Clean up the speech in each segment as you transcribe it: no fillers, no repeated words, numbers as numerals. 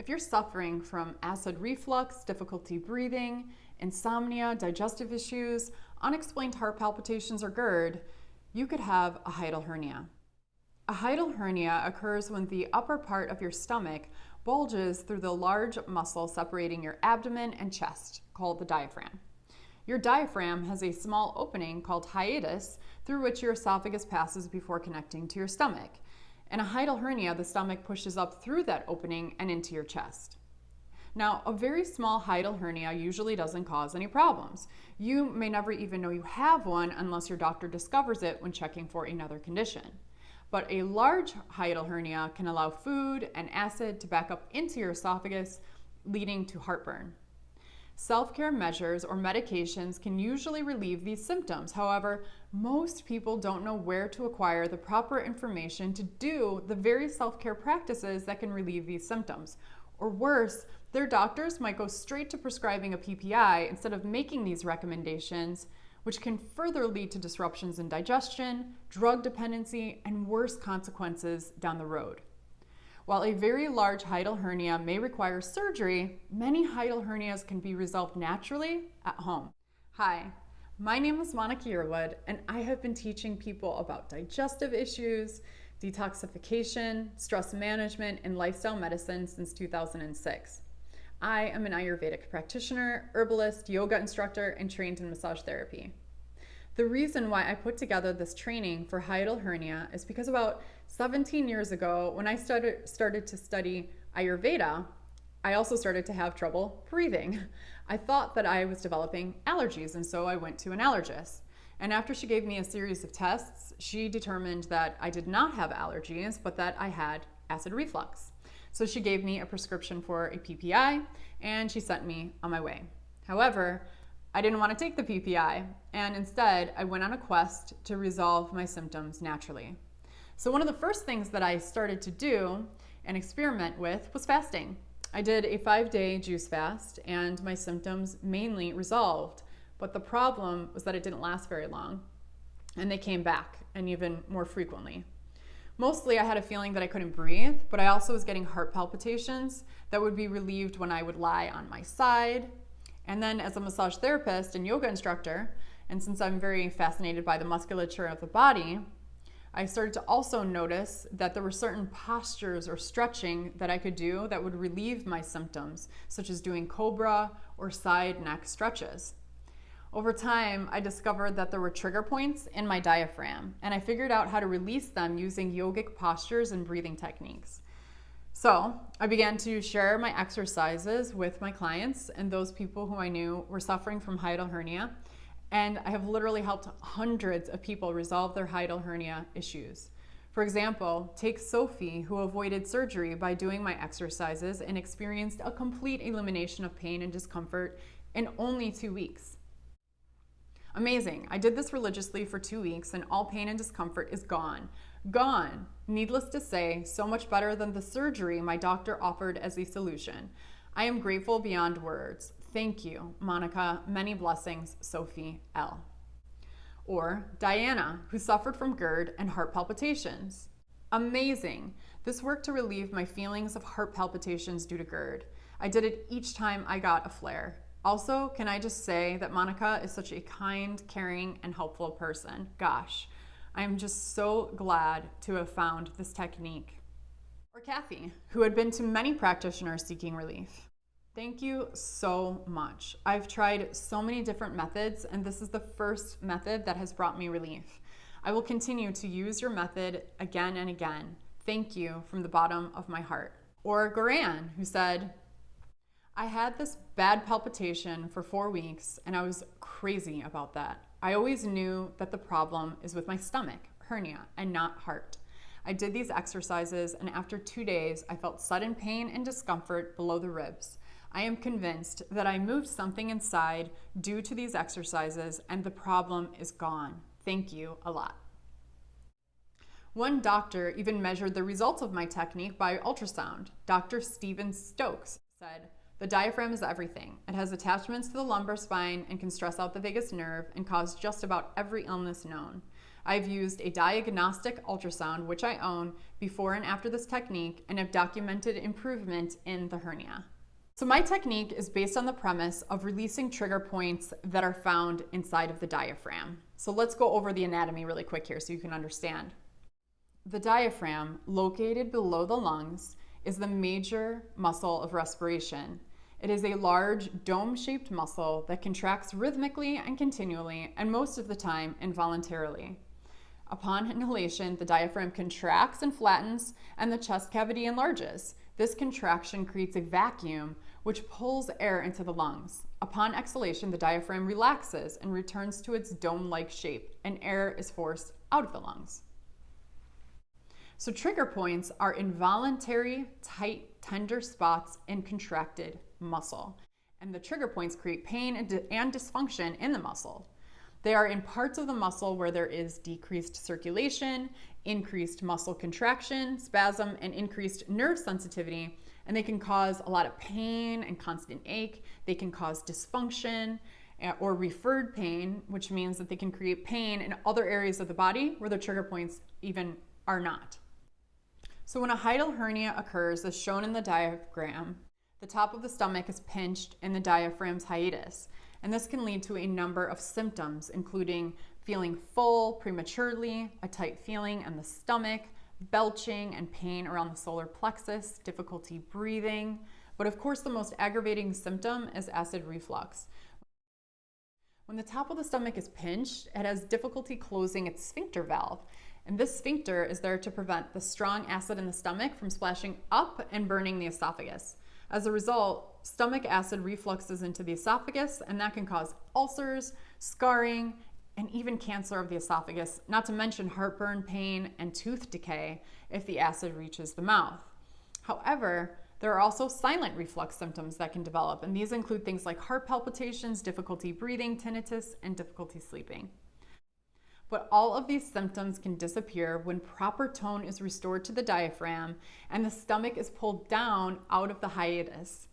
If you're suffering from acid reflux, difficulty breathing, insomnia, digestive issues, unexplained heart palpitations, or GERD, you could have a hiatal hernia. A hiatal hernia occurs when the upper part of your stomach bulges through the large muscle separating your abdomen and chest, called the diaphragm. Your diaphragm has a small opening called hiatus through which your esophagus passes before connecting to your stomach. In a hiatal hernia, the stomach pushes up through that opening and into your chest. Now, a very small hiatal hernia usually doesn't cause any problems. You may never even know you have one unless your doctor discovers it when checking for another condition. But a large hiatal hernia can allow food and acid to back up into your esophagus, leading to heartburn. Self-care measures or medications can usually relieve these symptoms. However, most people don't know where to acquire the proper information to do the very self-care practices that can relieve these symptoms. Or worse, their doctors might go straight to prescribing a PPI instead of making these recommendations, which can further lead to disruptions in digestion, drug dependency, and worse consequences down the road. While a very large hiatal hernia may require surgery, many hiatal hernias can be resolved naturally at home. Hi, my name is Monica Yearwood, and I have been teaching people about digestive issues, detoxification, stress management, and lifestyle medicine since 2006. I am an Ayurvedic practitioner, herbalist, yoga instructor, and trained in massage therapy. The reason why I put together this training for hiatal hernia is because about 17 years ago, when I started to study Ayurveda, I also started to have trouble breathing. I thought that I was developing allergies, and so I went to an allergist. And after she gave me a series of tests, she determined that I did not have allergies, but that I had acid reflux. So she gave me a prescription for a PPI, and she sent me on my way. However, I didn't want to take the PPI, and instead I went on a quest to resolve my symptoms naturally. So one of the first things that I started to do and experiment with was fasting. I did a 5-day juice fast, and my symptoms mainly resolved. But the problem was that it didn't last very long, and they came back, and even more frequently. Mostly I had a feeling that I couldn't breathe, but I also was getting heart palpitations that would be relieved when I would lie on my side. And then as a massage therapist and yoga instructor, and since I'm very fascinated by the musculature of the body, I started to also notice that there were certain postures or stretching that I could do that would relieve my symptoms, such as doing cobra or side neck stretches. Over time, I discovered that there were trigger points in my diaphragm, and I figured out how to release them using yogic postures and breathing techniques. So I began to share my exercises with my clients and those people who I knew were suffering from hiatal hernia, and I have literally helped hundreds of people resolve their hiatal hernia issues. For example, take Sophie, who avoided surgery by doing my exercises and experienced a complete elimination of pain and discomfort in only 2 weeks. Amazing. I did this religiously for 2 weeks, and all pain and discomfort is gone. Gone. Needless to say, so much better than the surgery my doctor offered as a solution. I am grateful beyond words. Thank you, Monica. Many blessings, Sophie L. Or Diana, who suffered from GERD and heart palpitations. Amazing. This worked to relieve my feelings of heart palpitations due to GERD. I did it each time I got a flare. Also, can I just say that Monica is such a kind, caring, and helpful person. Gosh, I'm just so glad to have found this technique. Or Kathy, who had been to many practitioners seeking relief. Thank you so much. I've tried so many different methods, and this is the first method that has brought me relief. I will continue to use your method again and again. Thank you from the bottom of my heart. Or Goran, who said, I had this bad palpitation for 4 weeks, and I was crazy about that. I always knew that the problem is with my stomach, hernia, and not heart. I did these exercises, and after 2 days, I felt sudden pain and discomfort below the ribs. I am convinced that I moved something inside due to these exercises, and the problem is gone. Thank you a lot. One doctor even measured the results of my technique by ultrasound. Dr. Stephen Stokes said, the diaphragm is everything. It has attachments to the lumbar spine and can stress out the vagus nerve and cause just about every illness known. I've used a diagnostic ultrasound, which I own, before and after this technique, and have documented improvement in the hernia. So my technique is based on the premise of releasing trigger points that are found inside of the diaphragm. So let's go over the anatomy really quick here so you can understand. The diaphragm, located below the lungs, is the major muscle of respiration. It is a large dome-shaped muscle that contracts rhythmically and continually, and most of the time involuntarily. Upon inhalation, the diaphragm contracts and flattens, and the chest cavity enlarges. This contraction creates a vacuum, which pulls air into the lungs. Upon exhalation, the diaphragm relaxes and returns to its dome-like shape, and air is forced out of the lungs. So trigger points are involuntary, tight, tender spots in contracted muscle. And the trigger points create pain and dysfunction in the muscle. They are in parts of the muscle where there is decreased circulation, increased muscle contraction, spasm, and increased nerve sensitivity, and they can cause a lot of pain and constant ache. They can cause dysfunction or referred pain, which means that they can create pain in other areas of the body where the trigger points even are not. So when a hiatal hernia occurs, as shown in the diagram, the top of the stomach is pinched in the diaphragm's hiatus, and this can lead to a number of symptoms, including feeling full prematurely, a tight feeling in the stomach, belching and pain around the solar plexus, difficulty breathing. But of course, the most aggravating symptom is acid reflux. When the top of the stomach is pinched, it has difficulty closing its sphincter valve. And this sphincter is there to prevent the strong acid in the stomach from splashing up and burning the esophagus. As a result, stomach acid refluxes into the esophagus, and that can cause ulcers, scarring, and even cancer of the esophagus, not to mention heartburn, pain, and tooth decay if the acid reaches the mouth. However, there are also silent reflux symptoms that can develop, and these include things like heart palpitations, difficulty breathing, tinnitus, and difficulty sleeping. But all of these symptoms can disappear when proper tone is restored to the diaphragm and the stomach is pulled down out of the hiatus.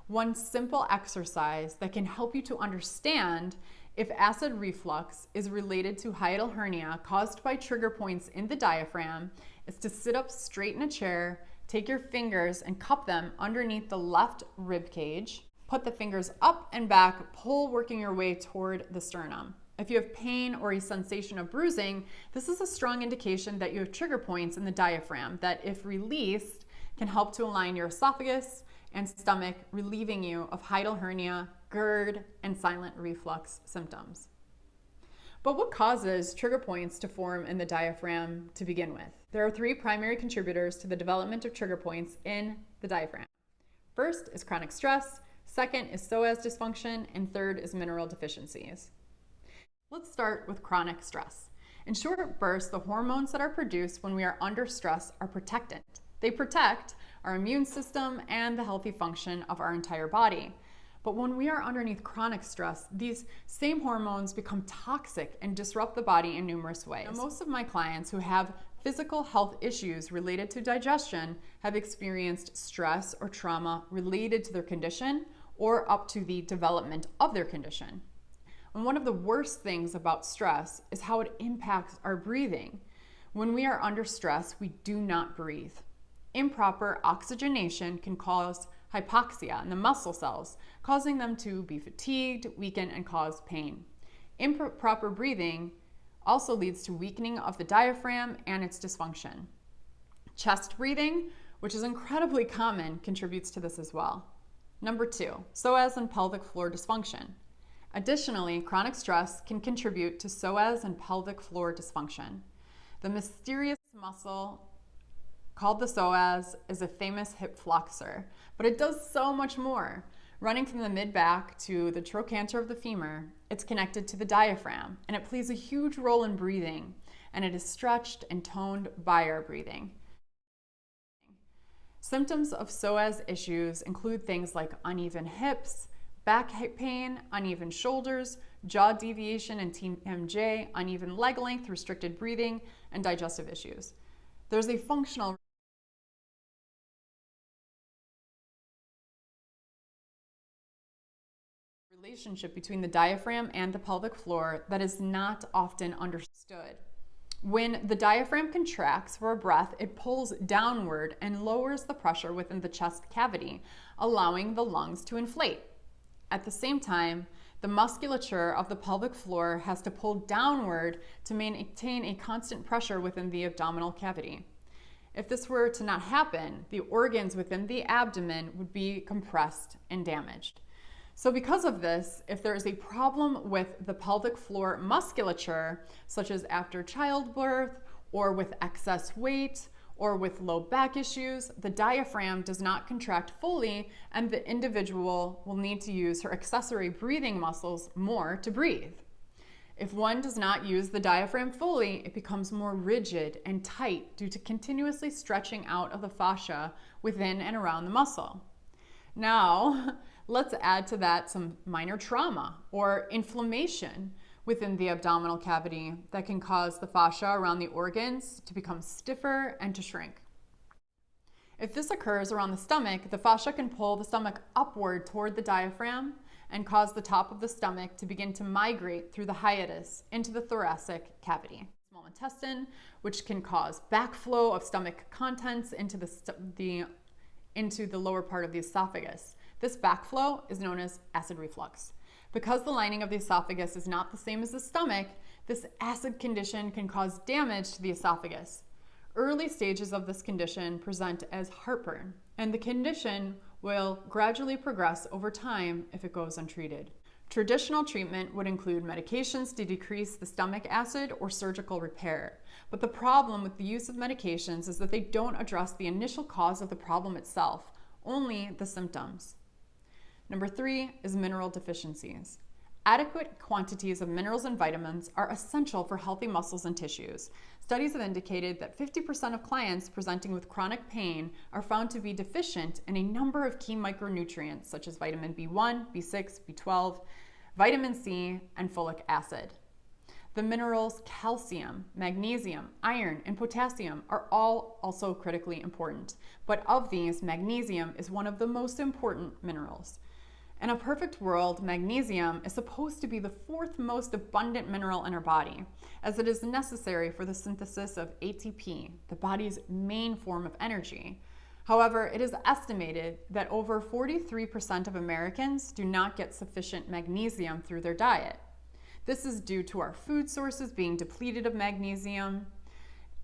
One simple exercise that can help you to understand if acid reflux is related to hiatal hernia caused by trigger points in the diaphragm is to sit up straight in a chair, take your fingers and cup them underneath the left rib cage, put the fingers up and back, pull working your way toward the sternum. If you have pain or a sensation of bruising, this is a strong indication that you have trigger points in the diaphragm that, if released, can help to align your esophagus and stomach, relieving you of hiatal hernia, GERD, and silent reflux symptoms. But what causes trigger points to form in the diaphragm to begin with? There are three primary contributors to the development of trigger points in the diaphragm. First is chronic stress, second is PSOAS dysfunction, and third is mineral deficiencies. Let's start with chronic stress. In short bursts, the hormones that are produced when we are under stress are protectant. They protect our immune system and the healthy function of our entire body. But when we are underneath chronic stress, these same hormones become toxic and disrupt the body in numerous ways. Now, most of my clients who have physical health issues related to digestion have experienced stress or trauma related to their condition or up to the development of their condition. And one of the worst things about stress is how it impacts our breathing. When we are under stress, we do not breathe. Improper oxygenation can cause hypoxia in the muscle cells, causing them to be fatigued, weaken, and cause pain. Improper breathing also leads to weakening of the diaphragm and its dysfunction. Chest breathing, which is incredibly common, contributes to this as well. Number 2, psoas and pelvic floor dysfunction. Additionally, chronic stress can contribute to psoas and pelvic floor dysfunction. The mysterious muscle called the psoas is a famous hip flexor, but it does so much more. Running from the mid-back to the trochanter of the femur, it's connected to the diaphragm, and it plays a huge role in breathing, and it is stretched and toned by our breathing. Symptoms of psoas issues include things like uneven hips, back pain, uneven shoulders, jaw deviation and TMJ, uneven leg length, restricted breathing, and digestive issues. There's a functional relationship between the diaphragm and the pelvic floor that is not often understood. When the diaphragm contracts for a breath, it pulls downward and lowers the pressure within the chest cavity, allowing the lungs to inflate. At the same time, the musculature of the pelvic floor has to pull downward to maintain a constant pressure within the abdominal cavity. If this were to not happen, the organs within the abdomen would be compressed and damaged. So because of this, if there is a problem with the pelvic floor musculature, such as after childbirth or with excess weight or with low back issues, the diaphragm does not contract fully and the individual will need to use her accessory breathing muscles more to breathe. If one does not use the diaphragm fully, it becomes more rigid and tight due to continuously stretching out of the fascia within and around the muscle. Now, let's add to that some minor trauma or inflammation within the abdominal cavity that can cause the fascia around the organs to become stiffer and to shrink. If this occurs around the stomach, the fascia can pull the stomach upward toward the diaphragm and cause the top of the stomach to begin to migrate through the hiatus into the thoracic cavity. Small intestine, which can cause backflow of stomach contents into the lower part of the esophagus. This backflow is known as acid reflux. Because the lining of the esophagus is not the same as the stomach, this acid condition can cause damage to the esophagus. Early stages of this condition present as heartburn, and the condition will gradually progress over time if it goes untreated. Traditional treatment would include medications to decrease the stomach acid or surgical repair. But the problem with the use of medications is that they don't address the initial cause of the problem itself, only the symptoms. Number 3 is mineral deficiencies. Adequate quantities of minerals and vitamins are essential for healthy muscles and tissues. Studies have indicated that 50% of clients presenting with chronic pain are found to be deficient in a number of key micronutrients such as vitamin B1, B6, B12, vitamin C, and folic acid. The minerals calcium, magnesium, iron, and potassium are all also critically important, but of these, magnesium is one of the most important minerals. In a perfect world, magnesium is supposed to be the 4th most abundant mineral in our body, as it is necessary for the synthesis of ATP, the body's main form of energy. However, it is estimated that over 43% of Americans do not get sufficient magnesium through their diet. This is due to our food sources being depleted of magnesium.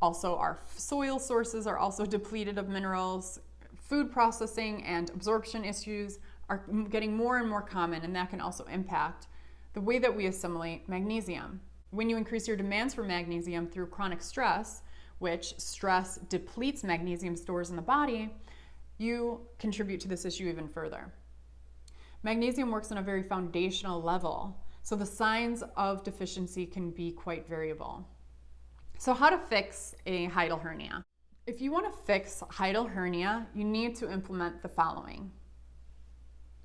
Also, our soil sources are also depleted of minerals. Food processing and absorption issues are getting more and more common, and that can also impact the way that we assimilate magnesium. When you increase your demands for magnesium through chronic stress, which stress depletes magnesium stores in the body, you contribute to this issue even further. Magnesium works on a very foundational level, so the signs of deficiency can be quite variable. So how to fix a hiatal hernia? If you want to fix hiatal hernia, you need to implement the following.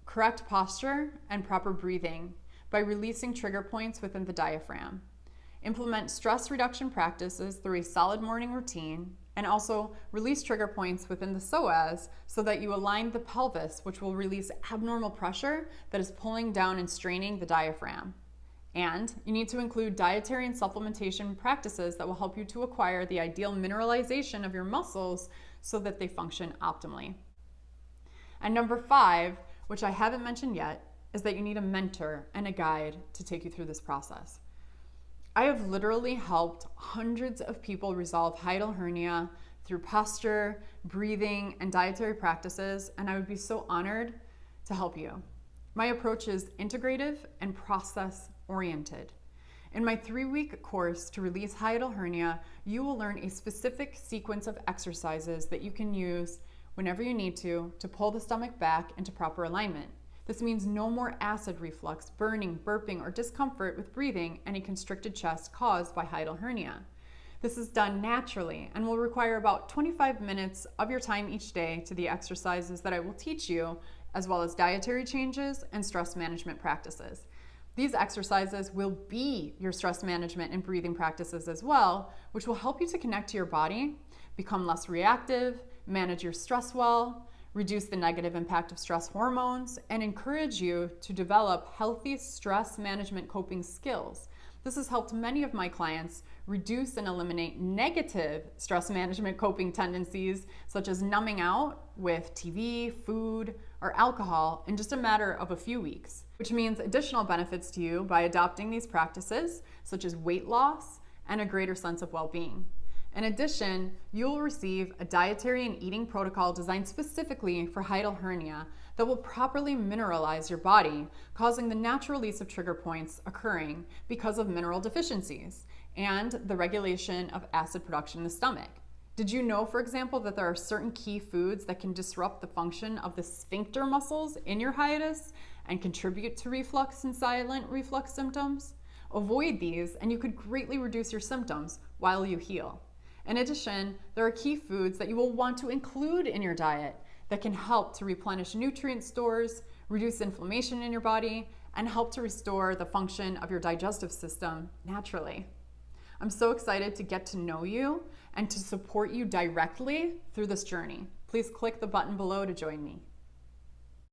Correct posture and proper breathing by releasing trigger points within the diaphragm. Implement stress reduction practices through a solid morning routine, and also release trigger points within the PSOAS so that you align the pelvis, which will release abnormal pressure that is pulling down and straining the diaphragm. And you need to include dietary and supplementation practices that will help you to acquire the ideal mineralization of your muscles so that they function optimally. And number 5, which I haven't mentioned yet, is that you need a mentor and a guide to take you through this process. I have literally helped hundreds of people resolve hiatal hernia through posture, breathing, and dietary practices, and I would be so honored to help you. My approach is integrative and process-oriented. In my 3-week course to release hiatal hernia, you will learn a specific sequence of exercises that you can use whenever you need to pull the stomach back into proper alignment. This means no more acid reflux, burning, burping, or discomfort with breathing and a constricted chest caused by hiatal hernia. This is done naturally and will require about 25 minutes of your time each day to the exercises that I will teach you, as well as dietary changes and stress management practices. These exercises will be your stress management and breathing practices as well, which will help you to connect to your body, become less reactive, manage your stress well, reduce the negative impact of stress hormones, and encourage you to develop healthy stress management coping skills. This has helped many of my clients reduce and eliminate negative stress management coping tendencies, such as numbing out with TV, food, or alcohol in just a matter of a few weeks, which means additional benefits to you by adopting these practices, such as weight loss and a greater sense of well-being. In addition, you'll receive a dietary and eating protocol designed specifically for hiatal hernia that will properly mineralize your body, causing the natural release of trigger points occurring because of mineral deficiencies and the regulation of acid production in the stomach. Did you know, for example, that there are certain key foods that can disrupt the function of the sphincter muscles in your hiatus and contribute to reflux and silent reflux symptoms? Avoid these and you could greatly reduce your symptoms while you heal. In addition, there are key foods that you will want to include in your diet that can help to replenish nutrient stores, reduce inflammation in your body, and help to restore the function of your digestive system naturally. I'm so excited to get to know you and to support you directly through this journey. Please click the button below to join me.